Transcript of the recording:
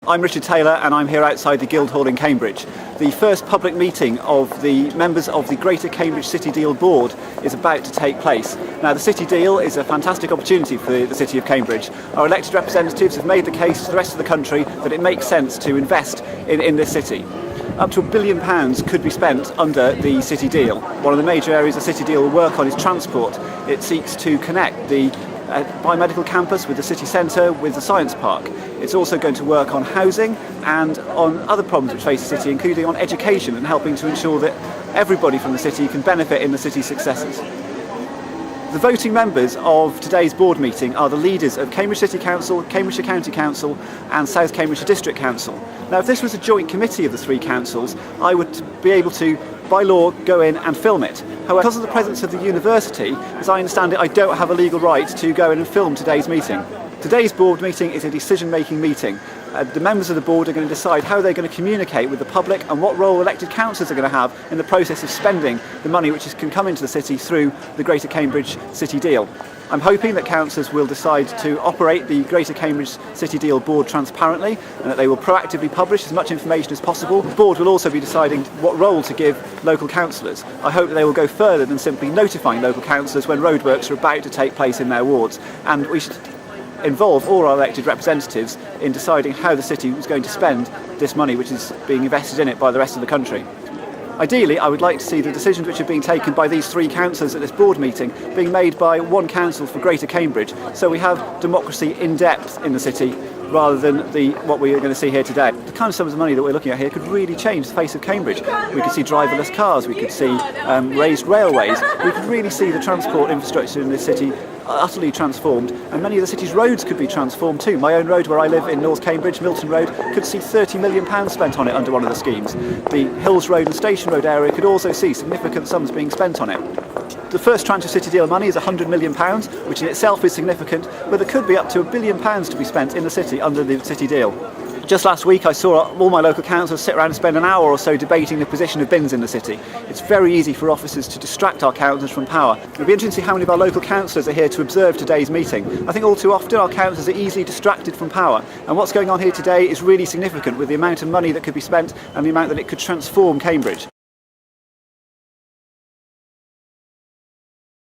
I'm Richard Taylor and I'm here outside the Guildhall in Cambridge. The first public meeting of the members of the Greater Cambridge City Deal Board is about to take place. Now, the City Deal is a fantastic opportunity for the City of Cambridge. Our elected representatives have made the case to the rest of the country that it makes sense to invest in this city. Up to £1 billion could be spent under the City Deal. One of the major areas the City Deal will work on is transport. It seeks to connect the biomedical campus with the city centre with the science park. It's also going to work on housing and on other problems which face the city, including on education and helping to ensure that everybody from the city can benefit in the city's successes. The voting members of today's board meeting are the leaders of Cambridge City Council, Cambridgeshire County Council and South Cambridgeshire District Council. Now, if this was a joint committee of the three councils, I would be able to, by law, go in and film it. However, because of the presence of the university, as I understand it, I don't have a legal right to go in and film today's meeting. Today's board meeting is a decision-making meeting. The members of the board are going to decide how they're going to communicate with the public and what role elected councillors are going to have in the process of spending the money which can come into the city through the Greater Cambridge City Deal. I'm hoping that councillors will decide to operate the Greater Cambridge City Deal Board transparently and that they will proactively publish as much information as possible. The board will also be deciding what role to give local councillors. I hope that they will go further than simply notifying local councillors when roadworks are about to take place in their wards, and we should involve all our elected representatives in deciding how the city is going to spend this money which is being invested in it by the rest of the country. Ideally, I would like to see the decisions which are being taken by these three councillors at this board meeting being made by one council for Greater Cambridge, so we have democracy in depth in the city rather than what we are going to see here today. The kind of sums of money that we're looking at here could really change the face of Cambridge. We could see driverless cars, we could see raised railways, we could really see the transport infrastructure in this city utterly transformed, and many of the city's roads could be transformed too. My own road where I live in North Cambridge, Milton Road, could see £30 million spent on it under one of the schemes. The Hills Road and Station Road area could also see significant sums being spent on it. The first tranche of City Deal money is £100 million, which in itself is significant, but there could be up to £1 billion to be spent in the city under the City Deal. Just last week I saw all my local councils sit around and spend an hour or so debating the position of bins in the city. It's very easy for officers to distract our councillors from power. It'll be interesting to see how many of our local councillors are here to observe today's meeting. I think all too often our councillors are easily distracted from power, and what's going on here today is really significant with the amount of money that could be spent and the amount that it could transform Cambridge.